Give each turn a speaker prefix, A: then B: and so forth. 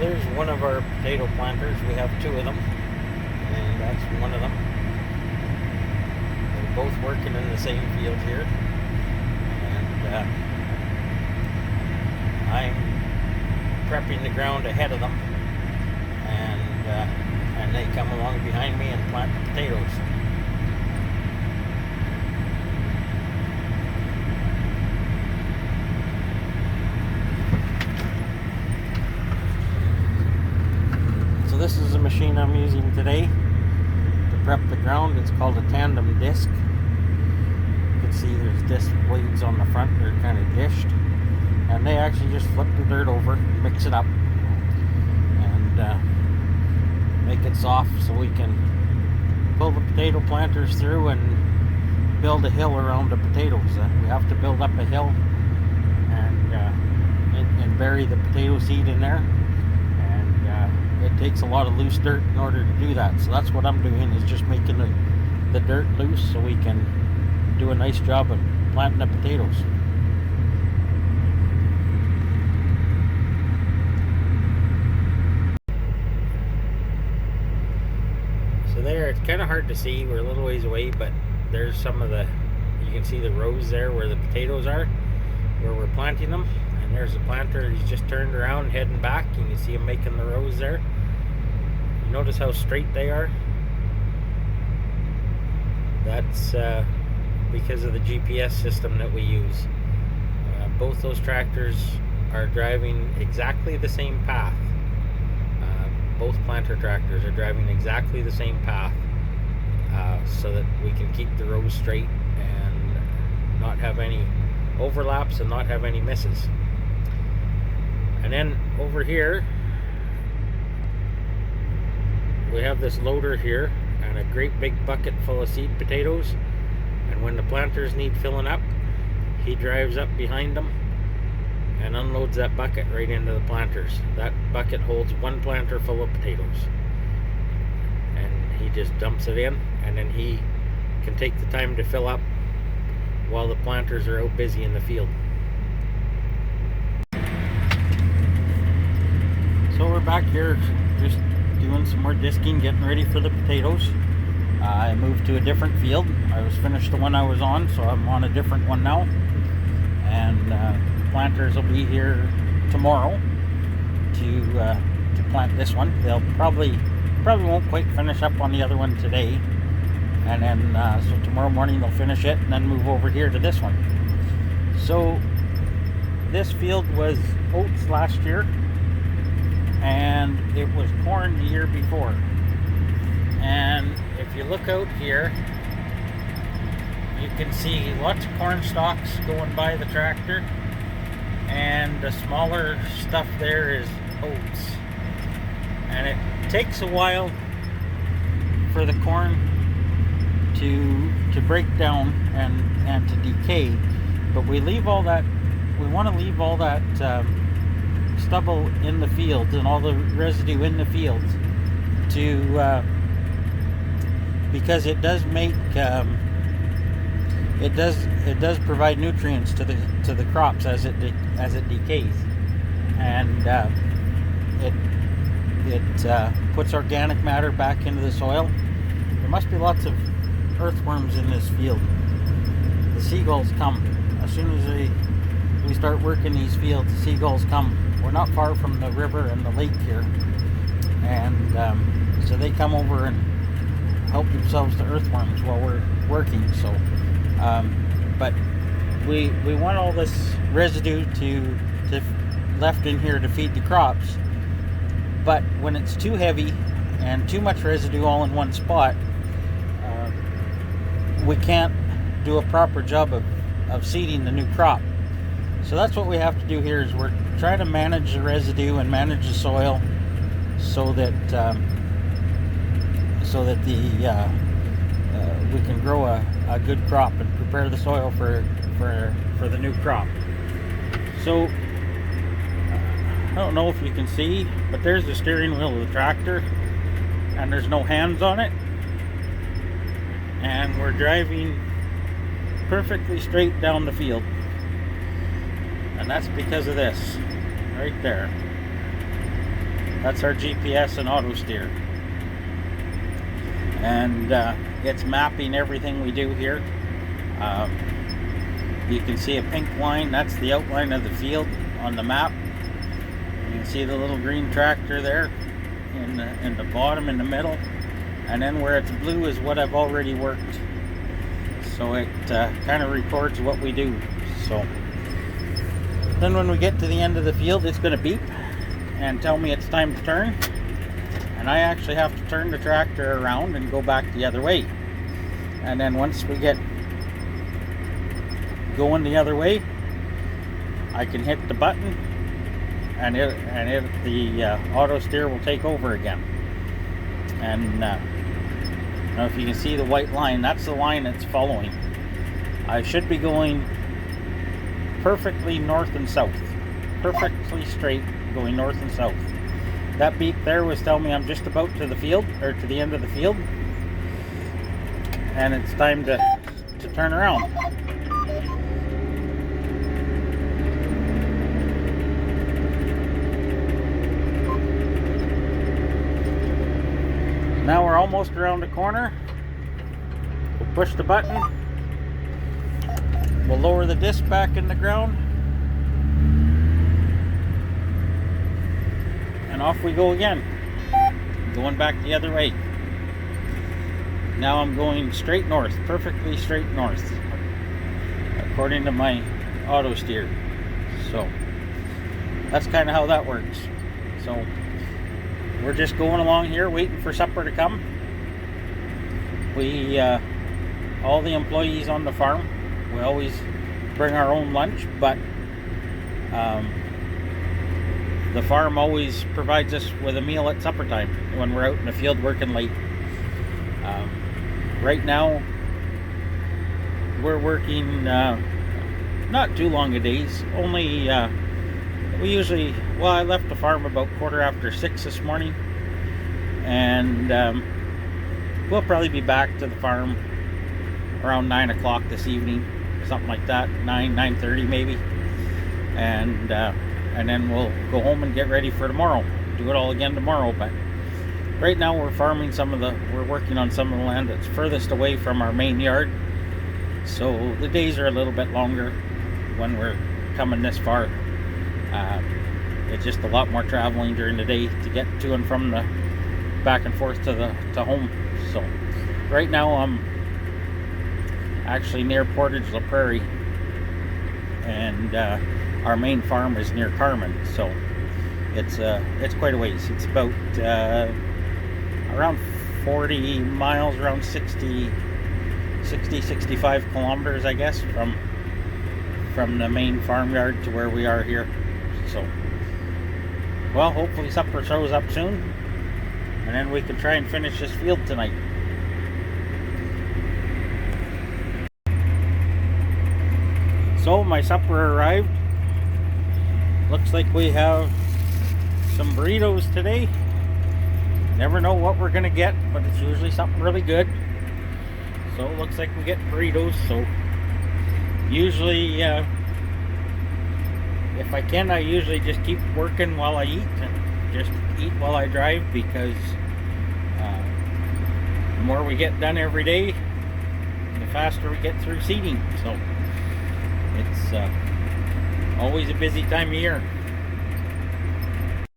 A: There's one of our potato planters. We have two of them, and that's one of them. They're both working in the same field here, and I'm prepping the ground ahead of them, and they come along behind me and plant the potatoes. This is the machine I'm using today to prep the ground. It's called a tandem disc. You can see there's disc blades on the front. They're kind of dished, and they actually just flip the dirt over, mix it up, and make it soft so we can pull the potato planters through and build a hill around the potatoes. We have to build up a hill and bury the potato seed in there. It takes a lot of loose dirt in order to do that. So that's what I'm doing, is just making the dirt loose so we can do a nice job of planting the potatoes. So there, it's kind of hard to see. We're a little ways away, but there's some of you can see the rows there where the potatoes are, where we're planting them. And there's the planter. He's just turned around, heading back. You can see him making the rows there. You notice how straight they are? That's because of the GPS system that we use. Both those tractors are driving exactly the same path. Both planter tractors are driving exactly the same path, so that we can keep the rows straight and not have any overlaps and not have any misses. And then over here we have this loader here and a great big bucket full of seed potatoes, and when the planters need filling up, he drives up behind them and unloads that bucket right into the planters. That bucket holds one planter full of potatoes, and he just dumps it in, and then he can take the time to fill up while the planters are out busy in the field. So we're back here just doing some more disking, getting ready for the potatoes. I moved to a different field. I was finished the one I was on, so I'm on a different one now. And planters will be here tomorrow to plant this one. They'll probably won't quite finish up on the other one today. And then so tomorrow morning they'll finish it and then move over here to this one. So this field was oats last year, and it was corn the year before. And if you look out here, you can see lots of corn stalks going by the tractor, and the smaller stuff there is oats. And it takes a while for the corn to break down and to decay, but we leave all that. We want to leave all that stubble in the fields and all the residue in the fields because it does make it does provide nutrients to the crops as it decays, and it puts organic matter back into the soil. There must be lots of earthworms in this field. The seagulls come as soon as we start working these fields. The seagulls come. We're not far from the river and the lake here, and so they come over and help themselves to earthworms while we're working. So but we want all this residue to left in here to feed the crops, but when it's too heavy and too much residue all in one spot, we can't do a proper job of seeding the new crop. So that's what we have to do here, is we're trying to manage the residue and manage the soil so that we can grow a good crop and prepare the soil for the new crop. So I don't know if you can see, but there's the steering wheel of the tractor, and there's no hands on it, and we're driving perfectly straight down the field, and that's because of this right there. That's our GPS and auto steer. And it's mapping everything we do here. You can see a pink line, that's the outline of the field on the map. You can see the little green tractor there in the bottom, in the middle. And then where it's blue is what I've already worked. So it kind of records what we do. So then when we get to the end of the field, it's going to beep and tell me it's time to turn. And I actually have to turn the tractor around and go back the other way. And then once we get going the other way, I can hit the button and the auto steer will take over again. And now if you can see the white line, that's the line it's following. I should be going perfectly north and south, perfectly straight, going north and south. That beep there was telling me I'm just about to the field, or to the end of the field, and it's time to turn around. Now we're almost around the corner. We'll push the button. We'll lower the disc back in the ground. And off we go again. Going back the other way. Now I'm going straight north, perfectly straight north, according to my auto steer. So that's kind of how that works. So we're just going along here waiting for supper to come. We all the employees on the farm, we always bring our own lunch, but the farm always provides us with a meal at supper time when we're out in the field working late. Right now we're working not too long a days, only we usually, well, I left the farm about 6:15 this morning, and we'll probably be back to the farm around 9 o'clock this evening, something like that, 9:30 maybe, and then we'll go home and get ready for tomorrow. Do it all again tomorrow. But right now we're working on some of the land that's furthest away from our main yard, so the days are a little bit longer when we're coming this far. It's just a lot more traveling during the day to get to and from the back and forth to home. So right now I'm actually near Portage La Prairie, and our main farm is near Carmen, so it's quite a ways. It's about around 40 miles, around 65 kilometers, I guess, from the main farmyard to where we are here. So, well, hopefully supper shows up soon, and then we can try and finish this field tonight. So my supper arrived. Looks like we have some burritos today. Never know what we're gonna get, but it's usually something really good. So it looks like we get burritos. So usually if I can, I usually just keep working while I eat, and just eat while I drive, because the more we get done every day, the faster we get through seeding. So it's always a busy time of year.